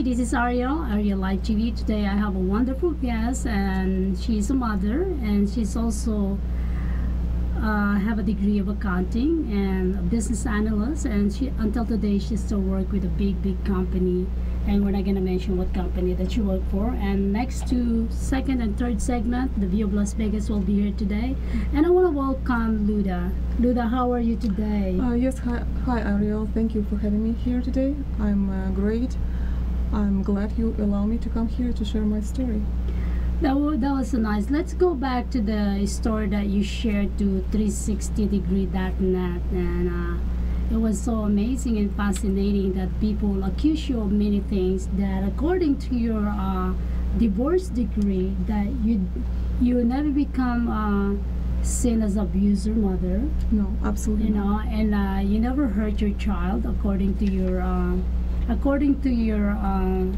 this is Arielle Live TV. Today I have a wonderful guest, and she's a mother, and she's also have a degree of accounting and a business analyst. And she, until today, she still work with a big company. And we're not gonna mention what company that she worked for. And next to second and third segment, the View of Las Vegas will be here today. And I want to welcome Luda. Luda, how are you today? Yes, hi Arielle. Thank you for having me here today. I'm great. I'm glad you allow me to come here to share my story. That was so nice. Let's go back to the story that you shared to 360degree.net, and it was so amazing and fascinating that people accuse you of many things that, according to your divorce degree, that you never become seen as abuser mother. No, absolutely. You know, and you never hurt your child, according to your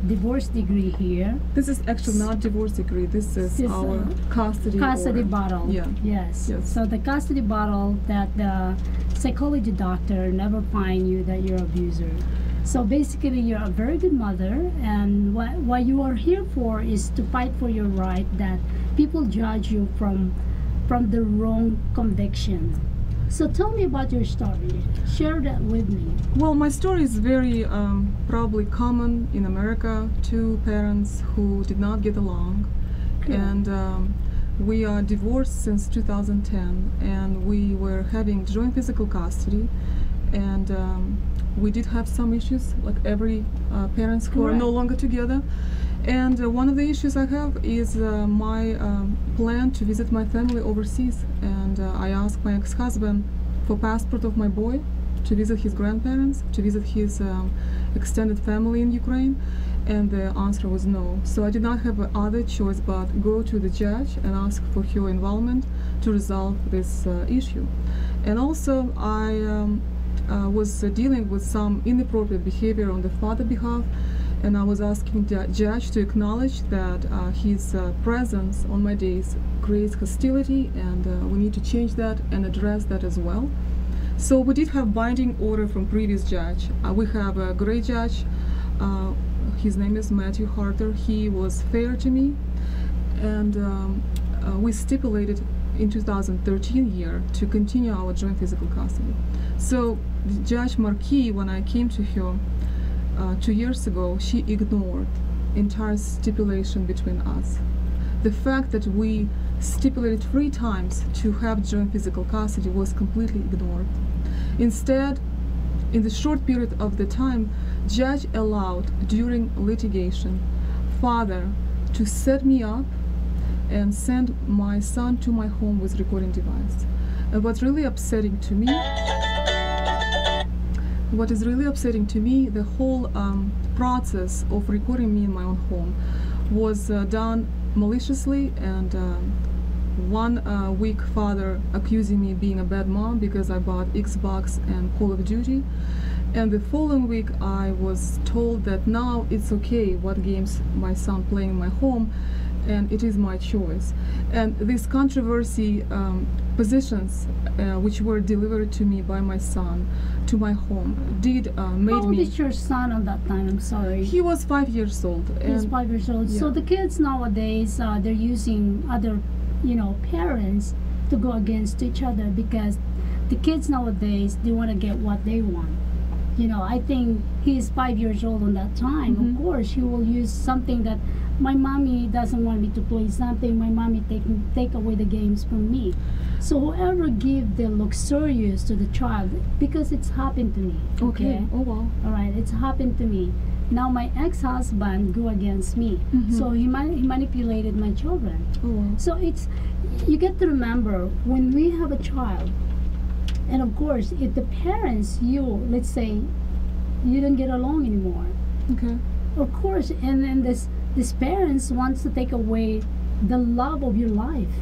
divorce degree here. This is actually not divorce degree. This is our custody battle. Yeah. Yes. Yes. So the custody battle, that the psychology doctor never find you that you're abuser. So basically, you're a very good mother, and what you are here for is to fight for your right, that people judge you from the wrong conviction. So tell me about your story. Share that with me. Well, my story is very probably common in America. Two parents who did not get along, and we are divorced since 2010, and we were having joint physical custody, and we did have some issues, like every parents who are no longer together. And one of the issues I have is my plan to visit my family overseas, and I asked my ex-husband for passport of my boy to visit his grandparents, to visit his extended family in Ukraine, and the answer was no. So I did not have other choice but go to the judge and ask for her involvement to resolve this issue. And also I was dealing with some inappropriate behavior on the father's behalf, and I was asking the judge to acknowledge that his presence on my days creates hostility, and we need to change that and address that as well. So we did have binding order from previous judge. We have a great judge. His name is Matthew Harter. He was fair to me, and we stipulated in 2013 year to continue our joint physical custody. So Judge Marquis, when I came to her 2 years ago, she ignored entire stipulation between us. The fact that we stipulated 3 times to have joint physical custody was completely ignored. Instead, in the short period of the time, judge allowed during litigation father to set me up and send my son to my home with recording device. And what's really upsetting to me, the whole process of recording me in my own home was done maliciously, and 1 week father accusing me being a bad mom because I bought Xbox and Call of Duty, and the following week I was told that now it's okay what games my son playing in my home, and it is my choice. And these controversy positions which were delivered to me by my son to my home did made How old me. is your son at that time? I'm sorry. He was 5 years old. He was 5 years old. Yeah. So the kids nowadays, they're using other, parents to go against each other, because the kids nowadays, they want to get what they want. I think he's 5 years old on that time. Of course, he will use something that my mommy doesn't want me to play something. My mommy take away the games from me. So whoever give the luxurious to the child, because it's happened to me. Okay. Oh wow. All right, it's happened to me. Now my ex-husband go against me, so he manipulated my children. Oh wow. So you get to remember, when we have a child, and of course, if the parents, let's say, you don't get along anymore. Okay. Of course, and then this parents wants to take away the love of your life.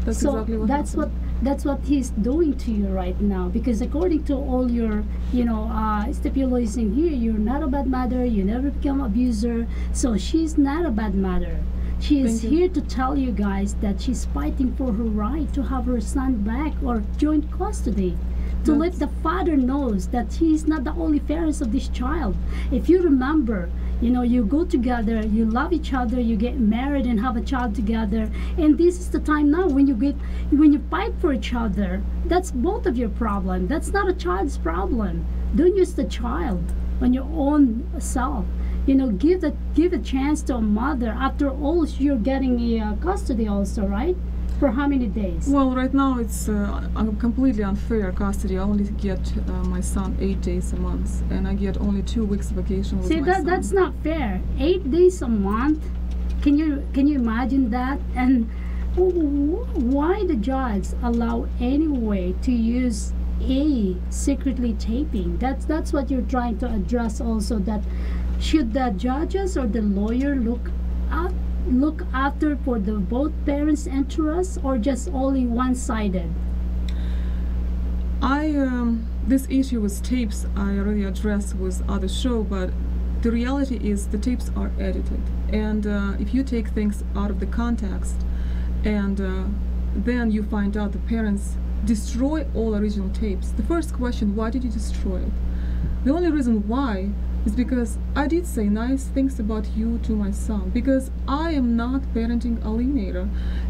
That's So exactly what happened. that's what he's doing to you right now, because according to all your stipulation here, you're not a bad mother, you never become abuser, so she's not a bad mother. She is here to tell you guys that she's fighting for her right to have her son back or joint custody. to let the father knows that he is not the only parents of this child. If you remember, You know, you go together, you love each other, you get married and have a child together. And this is the time now when you fight for each other. That's both of your problem. That's not a child's problem. Don't use the child on your own self. You know, give a chance to a mother. After all, you're getting a custody also, right? For how many days? Well, right now it's completely unfair custody. I only get my son 8 days a month, and I get only 2 weeks vacation with See, my son. that's not fair. 8 days a month. Can you imagine that? And why the judge allow anyway to use a secretly taping? That's what you're trying to address also. That should the judges or the lawyer look after for the both parents' interests, or just only one-sided? This issue with tapes I already addressed with other show, but the reality is the tapes are edited, and if you take things out of the context, and then you find out the parents destroy all original tapes. The first question, why did you destroy it? The only reason why is because I did say nice things about you to my son, because I am not parenting alienator.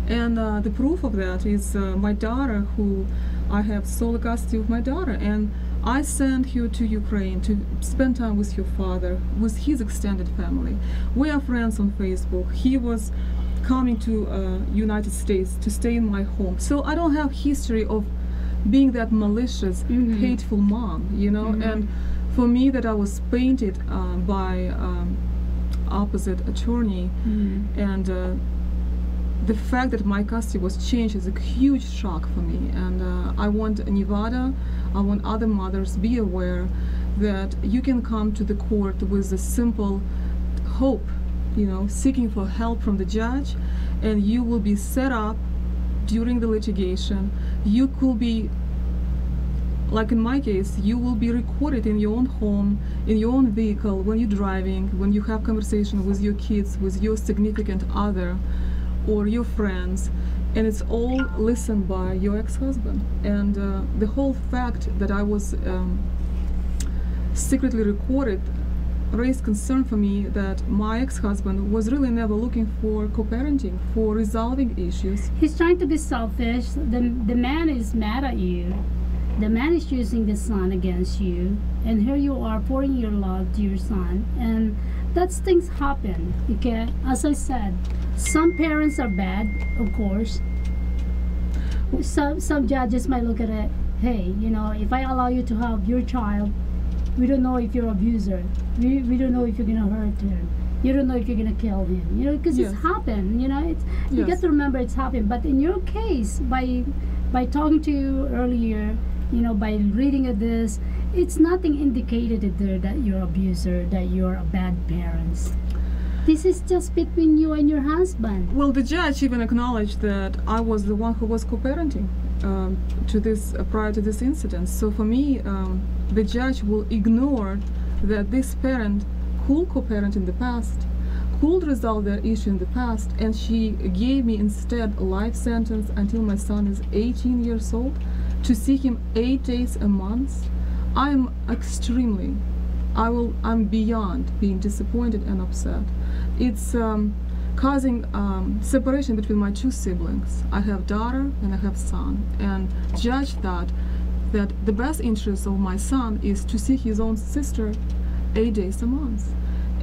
And the proof of that is my daughter, who I have sole custody of my daughter, and I sent her to Ukraine to spend time with your father, with his extended family. We are friends on Facebook. He was coming to United States to stay in my home. So I don't have history of being that malicious, hateful mom, you know. And for me, that I was painted by opposite attorney, and the fact that my custody was changed is a huge shock for me. And I want Nevada, I want other mothers be aware that you can come to the court with a simple hope, you know, seeking for help from the judge, and you will be set up during the litigation. You could be, like in my case, you will be recorded in your own home, in your own vehicle, when you're driving, when you have conversation with your kids, with your significant other, or your friends, and it's all listened by your ex-husband. And the whole fact that I was secretly recorded raised concern for me that my ex-husband was really never looking for co-parenting, for resolving issues. He's trying to be selfish. The man is mad at you. The man is using the son against you, and here you are pouring your love to your son, and that's things happen. Okay, as I said, some parents are bad, of course. Some judges might look at it, hey, you know, if I allow you to have your child, we don't know if you're an abuser. We don't know if you're gonna hurt him. You don't know if you're gonna kill him. You know, because it's happened. You know, it's you get to remember it's happened. But in your case, by talking to you earlier, you know, by reading of this, it's nothing indicated there that you're an abuser, that you're a bad parent. This is just between you and your husband. Well, the judge even acknowledged that I was the one who was co-parenting to this prior to this incident. So for me, the judge will ignore that this parent could co-parent in the past, could resolve their issue in the past, and she gave me instead a life sentence until my son is 18 years old, to see him 8 days a month. I'm beyond being disappointed and upset. It's causing separation between my two siblings. I have daughter and I have son, and judge thought that the best interest of my son is to see his own sister 8 days a month.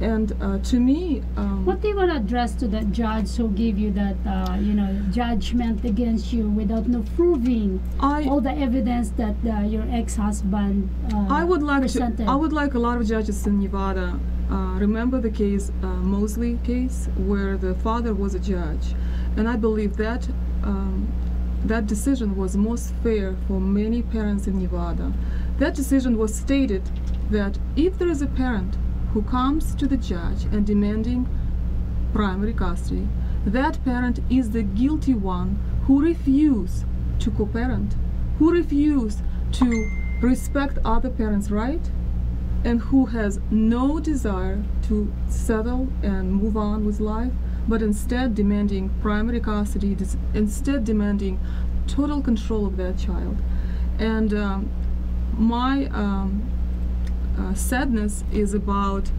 And to me, what do you want to address to that judge who gave you that you know, judgment against you without no proving all the evidence that your ex-husband presented? I would like a lot of judges in Nevada remember the case, Mosley case, where the father was a judge, and I believe that that decision was most fair for many parents in Nevada. That decision was stated that if there is a parent who comes to the judge and demanding primary custody, that parent is the guilty one who refused to co-parent, who refused to respect other parents' right, and who has no desire to settle and move on with life, but instead demanding primary custody, instead demanding total control of that child. And my sadness is about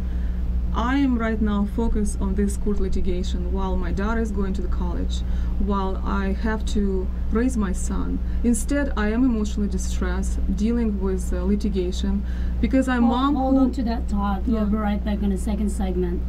I am right now focused on this court litigation while my daughter is going to the college, while I have to raise my son. Instead, I am emotionally distressed dealing with litigation because I'm mom Hold who on to that thought. Yeah. We'll be right back in the second segment.